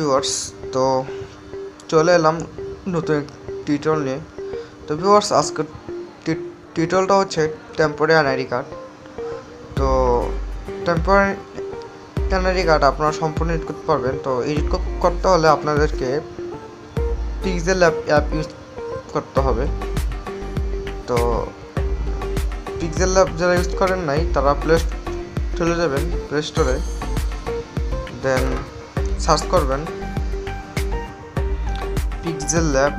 Viewers, তো চলে এলাম নতুন টিউটোরিয়াল নিয়ে। তো ভিউয়ার্স, আজকের টিউটোরিয়ালটা হচ্ছে টেম্পোরারি এনআইডি কার্ড। তো টেম্পোরারি এনআইডি কার্ড আপনারা সম্পূর্ণ এডিট করতে পারবেন। তো এডিট করতে হলে আপনাদেরকে পিক্সেল অ্যাপ ইউজ করতে হবে। তো পিক্সেল অ্যাপ যারা ইউজ করেন নাই তারা চলে যাবেন প্লে স্টোরে, দেন সার্চ করবেন পিক্সেল ল্যাব।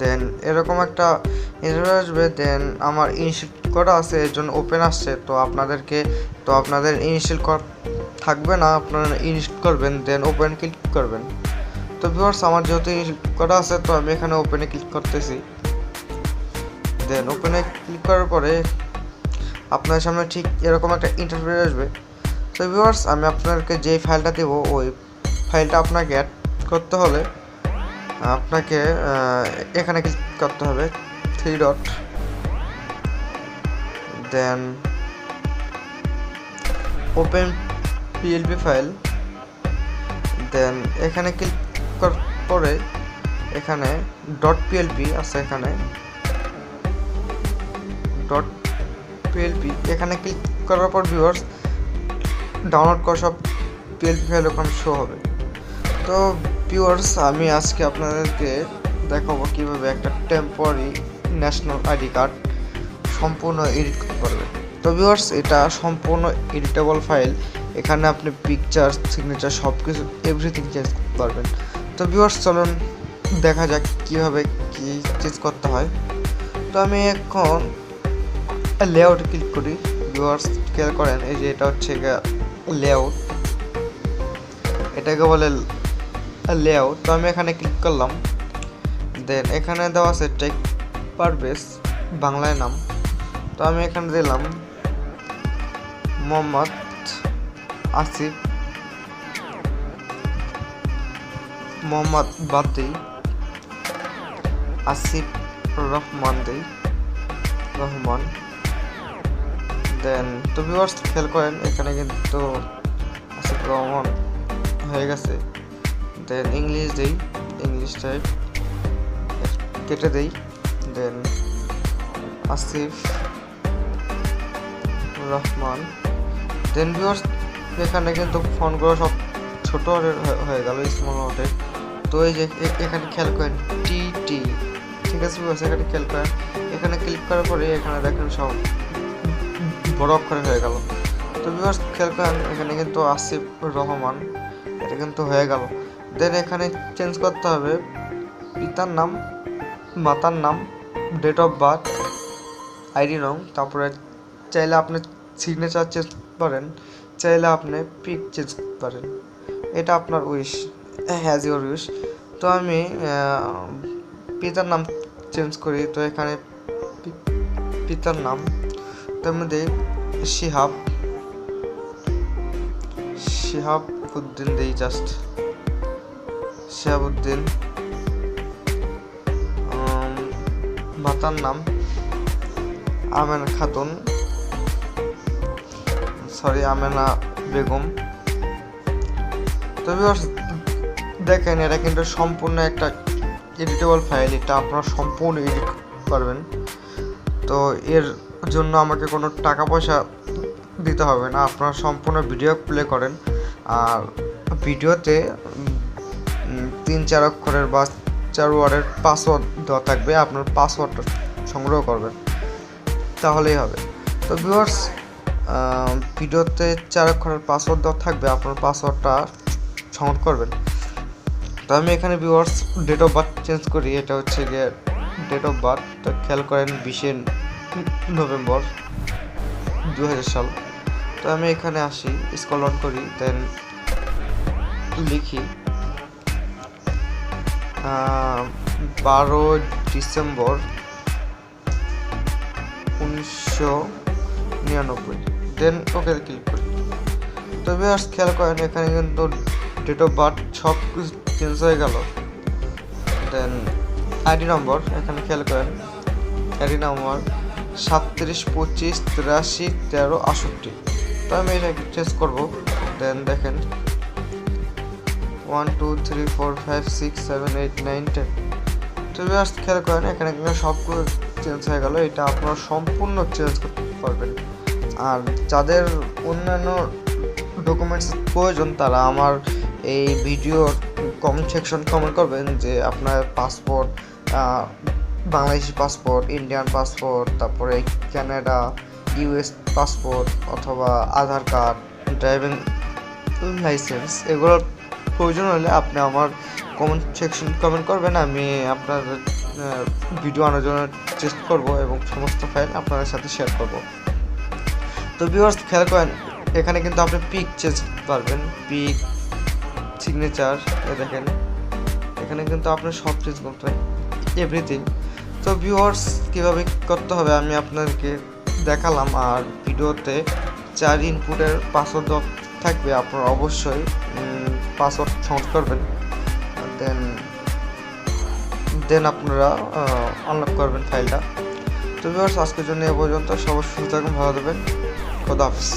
দেন এরকম একটা ইন্টারফেস আসবে। দেন আমার ইনস্টল করা আছে, এর জন্য ওপেন আসছে। তো আপনাদের ইনস্টল থাকবে না, আপনারা ইনস্টল করবেন, দেন ওপেন ক্লিক করবেন। তো ভিউয়ার্স, আমার যেহেতু ইনস্টল করা আছে তো আমি এখানে ওপেনে ক্লিক করতেছি। দেন ওপেনে ক্লিক করার পরে আপনার সামনে ঠিক এরকম একটা ইন্টারফেস আসবে। তো ভিউয়ার্স, আমি আপনাদেরকে যেই ফাইলটা দেবো ওই ফাইলটা আপনাকে অ্যাড করতে হলে আপনাকে এখানে ক্লিক করতে হবে, 3 dot, then open PLP file. Then এখানে ক্লিক করার পরে এখানে ডট পিএলপি আছে, এখানে ডট পিএলপি এখানে ক্লিক করার পর ভিউয়ার্স ডাউনলোড করা সব পিএলপি ফাইল ওখানে শো হবে। তো ভিউয়ার্স, আমি আজকে আপনাদেরকে দেখাবো কিভাবে একটা টেম্পোরারি ন্যাশনাল আইডি কার্ড সম্পূর্ণ এডিট করতে পারবে। তো ভিউয়ার্স, এটা সম্পূর্ণ এডিটেবল ফাইল। এখানে আপনি পিকচার, সিগনেচার সব কিছু এভরিথিং চেঞ্জ করতে পারবেন। তো ভিউয়ার্স, চলুন দেখা যাক কীভাবে কী চেঞ্জ করতে হয়। তো আমি এখন লেআউটে ক্লিক করি। ভিউয়ার্স, খেয়াল করেন, এই যে এটা হচ্ছে লেআউট, এটাকে বলে লেআউট। তো আমি এখানে ক্লিক করলাম। দেন এখানে দেওয়া আছে টেক পারভেজ, বাংলায় নাম। তো আমি এখানে দিলাম মোহাম্মদ আসিফ, মোহাম্মদ বাদ দিই, আসিফ রহমান দিই, রহমান। দেন তো ভিউয়ার্স, খেয়াল করেন এখানে কিন্তু আসিফ রহমান হয়ে গেছে। দেন ইংলিশ দিই, ইংলিশ টাইপ কেটে দেই। দেন আসিফ রহমান। দেন ভিউয়ার্স, এখানে কিন্তু ফন্টগুলো সব ছোট হয়ে গেল, স্মল নোটে। তো এই যে এখানে খেয়াল করেন টি, ঠিক আছে ভিউয়ার্স, এখানে খেয়াল করেন, এখানে ক্লিক করার পরে এখানে দেখেন সব বড় অক্ষরে হয়ে গেল। তো ভিউয়ার্স, খেয়াল করেন এখানে কিন্তু আসিফ রহমান এটা কিন্তু হয়ে গেল। দেন এখানে চেঞ্জ করতে হবে পিতার নাম, মাতার নাম, ডেট অফ বার্থ, আইডি নং। তারপরে চাইলে আপনি সিগনেচার চেঞ্জ করেন, চাইলে আপনি পিক চেঞ্জ করেন, এটা আপনার উইশ, হ্যাজ ইউর উইশ। তো আমি পিতার নাম চেঞ্জ করি। তো এখানে পিতার নাম তো আমি দিই শিহাবউদ্দিন দিই, জাস্ট শিহাবউদ্দিন। মাতার নাম আমেনা খাতুন, আমেনা বেগম। তো ভিউয়ার্স, দেখেন এটা কিন্তু সম্পূর্ণ একটা এডিটেবল ফাইল, এটা আপনারা সম্পূর্ণ এডিট করবেন। তো এর জন্য আমাকে কোনো টাকা পয়সা দিতে হবে না, আপনারা সম্পূর্ণ ভিডিও প্লে করেন। আর ভিডিওতে 3-4 অক্ষরের বা 4 ওয়ার্ডের পাসওয়ার্ড দেওয়া থাকবে, আপনার পাসওয়ার্ডটা সংগ্রহ করবেন, তাহলেই হবে। তো ভিউয়ার্স, ভিডিওতে 4 অক্ষরের পাসওয়ার্ড দেওয়া থাকবে, আপনার পাসওয়ার্ডটা সংগ্রহ করবেন। তো আমি এখানে viewers date of birth change করি, এটা হচ্ছে গিয়ে ডেট অফ বার্থ। তো খেয়াল করেন 20 নভেম্বর 2000 সাল। তো আমি এখানে আসি, স্ক্রল ডাউন করি, দেন লিখি 12 ডিসেম্বর 1999। দেন ওকে ক্লিক করি। তো ভিউয়ার্স, খেয়াল করেন এখানে কিন্তু ডেট অফ বার্থ সব কিছু চেঞ্জ হয়ে গেল। দেন আইডি নম্বর, এখানে খেয়াল করেন আইডি নম্বর 37 25 83 13 68। তো আমি এটাকে চেঞ্জ করবো। দেন দেখেন 1 2 3 4 5 6 7 8 9 10। তো ভিউয়ার্স খেয়াল করেন এখানে কিন্তু সবগুলো চেঞ্জ হয়ে গেল। এটা আপনারা সম্পূর্ণ চেঞ্জ করতে পারবেন। আর যাদের অন্যান্য ডকুমেন্টস প্রয়োজন তারা আমার এই ভিডিওর কমেন্ট সেকশন কমেন্ট করবেন যে আপনার passport, Bangladeshi passport, Indian passport, তারপরে কানাডা, ইউএস পাসপোর্ট অথবা আধার কার্ড, ড্রাইভিং লাইসেন্স, এগুলোর প্রয়োজন হলে আপনি আমার কমেন্ট সেকশন কমেন্ট করবেন। আমি আপনার ভিডিও আনার জন্য চেষ্টা করব এবং সমস্ত ফাইল আপনাদের সাথে শেয়ার করব। তো ভিউয়ার্স খেয়াল করেন এখানে কিন্তু আপনি পিক চেঞ্জ করতে পারবেন, পিক, সিগনেচার, দেখেন এখানে কিন্তু আপনি সব চেঞ্জ করতে পারেন, এভরিথিং। তো ভিউয়ার্স কীভাবে করতে হবে আমি আপনাদেরকে দেখালাম। আর ভিডিওতে 4 ইনপুটের পাসওয়ার্ড থাকবে, আপনারা অবশ্যই পাসওয়ার্ড সংযোগ করবেন। দেন আপনারা আনলক করবেন ফাইলটা। তো ভিউয়ার্স আজকের জন্য এ পর্যন্ত। সবাই সুস্থ থাকুন, ভালো থাকবেন, খোদা হাফেজ।